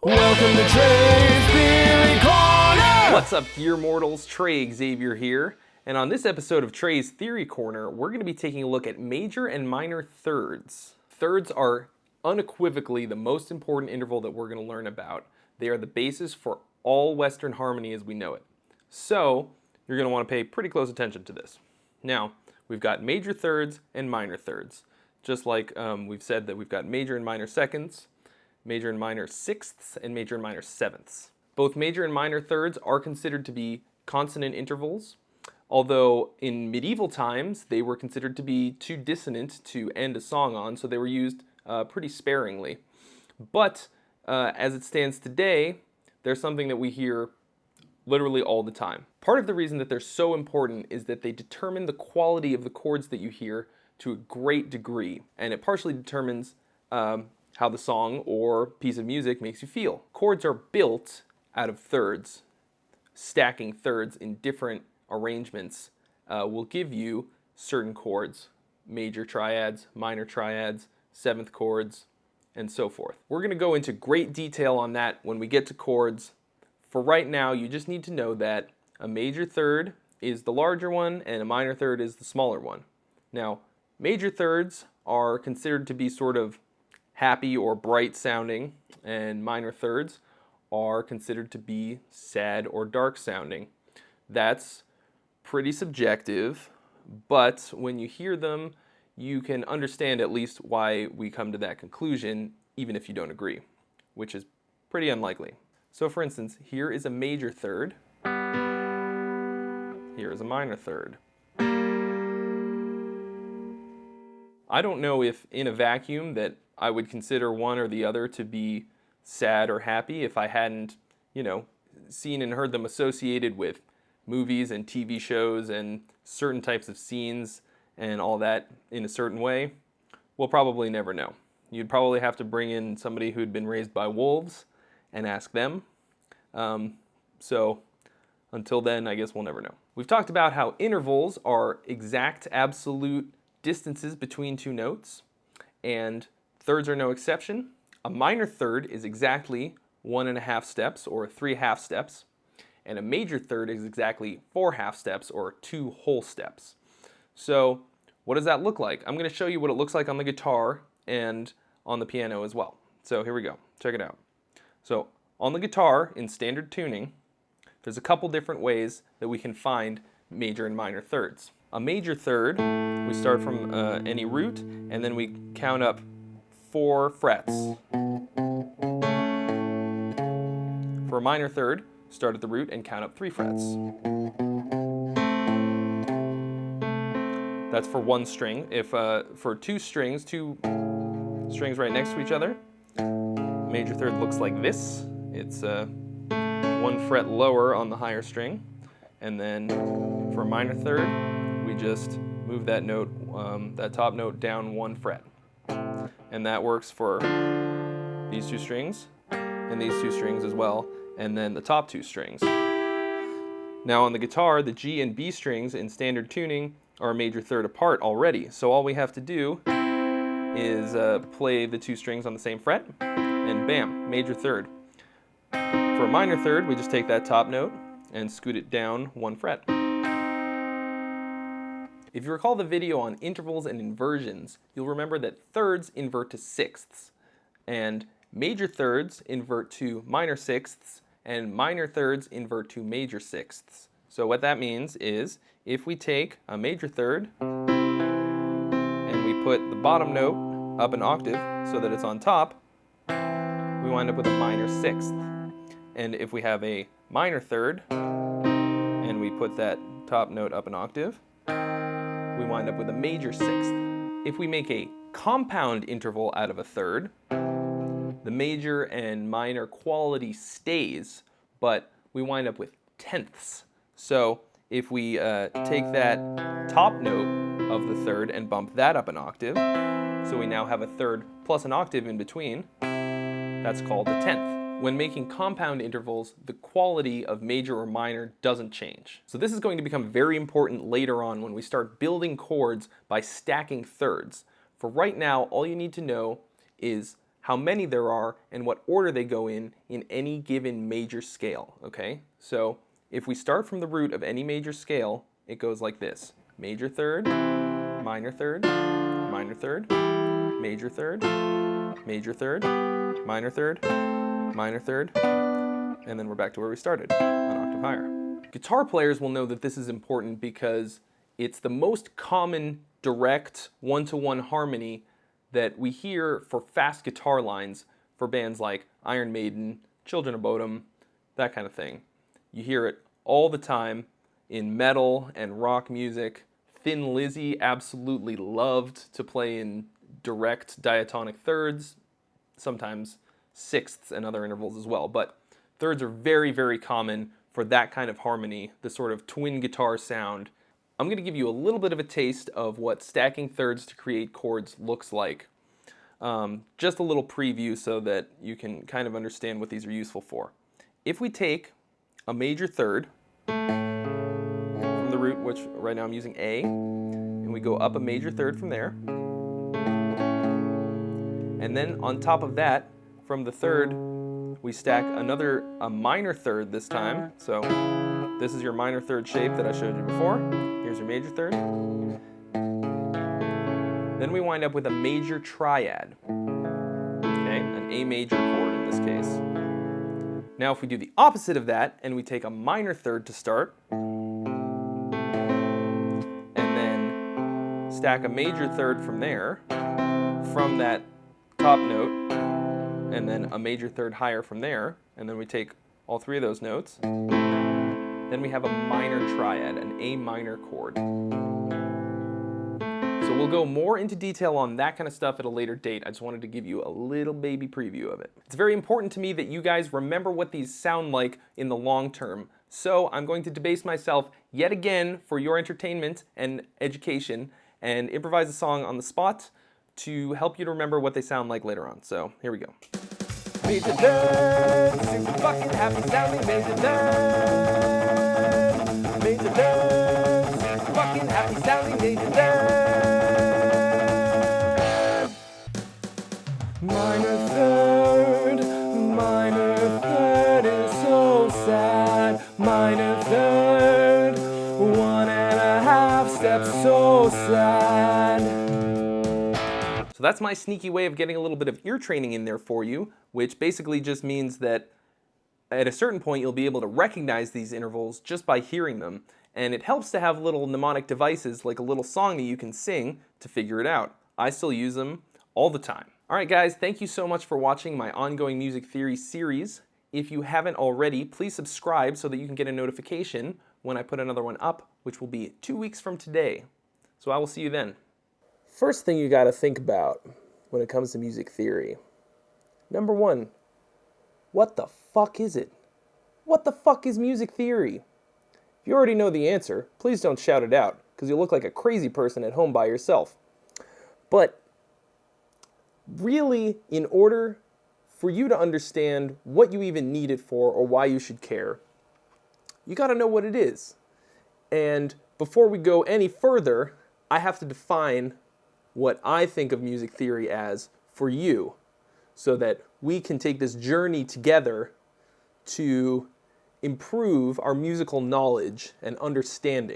Welcome to Trey's Theory Corner! What's up, dear mortals? Trey, Xavier here. And on this episode of Trey's Theory Corner, we're going to be taking a look at major and minor thirds. Thirds are unequivocally the most important interval that we're going to learn about. They are the basis for all Western harmony as we know it. So, you're going to want to pay pretty close attention to this. Now, we've got major thirds and minor thirds. Just like we've said that we've got major and minor seconds, major and minor sixths, and major and minor sevenths. Both major and minor thirds are considered to be consonant intervals, although in medieval times they were considered to be too dissonant to end a song on, so they were used pretty sparingly. But as it stands today, they're something that we hear literally all the time. Part of the reason that they're so important is that they determine the quality of the chords that you hear to a great degree, and it partially determines how the song or piece of music makes you feel. Chords are built out of thirds. Stacking thirds in different arrangements will give you certain chords, major triads, minor triads, seventh chords, and so forth. We're going to go into great detail on that when we get to chords. For right now, you just need to know that a major third is the larger one and a minor third is the smaller one. Now, major thirds are considered to be sort of happy or bright sounding, and minor thirds are considered to be sad or dark sounding. That's pretty subjective, but when you hear them, you can understand at least why we come to that conclusion, even if you don't agree, which is pretty unlikely. So for instance, here is a major third, here is a minor third. I don't know if in a vacuum that I would consider one or the other to be sad or happy if I hadn't, seen and heard them associated with movies and TV shows and certain types of scenes and all that in a certain way. We'll probably never know. You'd probably have to bring in somebody who'd been raised by wolves and ask them. So until then, I guess we'll never know. We've talked about how intervals are exact, absolute distances between two notes, and thirds are no exception. A minor third is exactly 1.5 steps or 3 half steps, and a major third is exactly 4 half steps or 2 whole steps. So what does that look like? I'm going to show you what it looks like on the guitar and on the piano as well. So here we go. Check it out. So on the guitar in standard tuning, there's a couple different ways that we can find major and minor thirds. A major third, we start from any root, and then we count up 4 frets. For a minor third, start at the root and count up 3 frets. That's for one string. If for two strings right next to each other, major third looks like this. It's 1 fret lower on the higher string, and then for a minor third, we just move that note, that top note down 1 fret. And that works for these 2 strings and these 2 strings as well, and then the top 2 strings. Now on the guitar, the G and B strings in standard tuning are a major third apart already, so all we have to do is play the 2 strings on the same fret, and bam, major third. For a minor third, we just take that top note and scoot it down 1 fret. If you recall the video on intervals and inversions, you'll remember that thirds invert to sixths, and major thirds invert to minor sixths, and minor thirds invert to major sixths. So what that means is, if we take a major third, and we put the bottom note up an octave so that it's on top, we wind up with a minor sixth. And if we have a minor third, and we put that top note up an octave, we wind up with a major sixth. If we make a compound interval out of a third, the major and minor quality stays, but we wind up with tenths. So if we take that top note of the third and bump that up an octave, so we now have a third plus an octave in between, that's called a tenth. When making compound intervals, the quality of major or minor doesn't change. So this is going to become very important later on when we start building chords by stacking thirds. For right now, all you need to know is how many there are, and what order they go in any given major scale, okay? So if we start from the root of any major scale, it goes like this. Major third, minor third, minor third, major third, major third, minor third, minor third, and then we're back to where we started, an octave higher. Guitar players will know that this is important because it's the most common direct one-to-one harmony that we hear for fast guitar lines for bands like Iron Maiden, Children of Bodom, that kind of thing. You hear it all the time in metal and rock music. Thin Lizzy absolutely loved to play in direct diatonic thirds, sometimes sixths and other intervals as well. But thirds are very, very common for that kind of harmony, the sort of twin guitar sound. I'm going to give you a little bit of a taste of what stacking thirds to create chords looks like. Just a little preview so that you can kind of understand what these are useful for. If we take a major third from the root, which right now I'm using A, and we go up a major third from there, and then on top of that, from the third, we stack a minor third this time. So this is your minor third shape that I showed you before. Here's your major third. Then we wind up with a major triad, okay, an A major chord in this case. Now if we do the opposite of that and we take a minor third to start, and then stack a major third from there, from that top note, and then a major third higher from there, and then we take all three of those notes, then we have a minor triad, an A minor chord. So we'll go more into detail on that kind of stuff at a later date. I just wanted to give you a little baby preview of it. It's very important to me that you guys remember what these sound like in the long term. So I'm going to debase myself yet again for your entertainment and education and improvise a song on the spot to help you to remember what they sound like later on. So here we go. Major third, super fucking happy sounding major third. Major third, super fucking happy sounding major third. Minor third is so sad. Minor third, 1.5 steps so sad. So that's my sneaky way of getting a little bit of ear training in there for you, which basically just means that at a certain point you'll be able to recognize these intervals just by hearing them. And it helps to have little mnemonic devices like a little song that you can sing to figure it out. I still use them all the time. Alright guys, thank you so much for watching my ongoing music theory series. If you haven't already, please subscribe so that you can get a notification when I put another one up, which will be 2 weeks from today. So I will see you then. First thing you gotta think about when it comes to music theory. Number one, what the fuck is it? What the fuck is music theory? If you already know the answer, please don't shout it out, because you'll look like a crazy person at home by yourself. But really, in order for you to understand what you even need it for or why you should care, you gotta know what it is. And before we go any further, I have to define what I think of music theory as for you, so that we can take this journey together to improve our musical knowledge and understanding.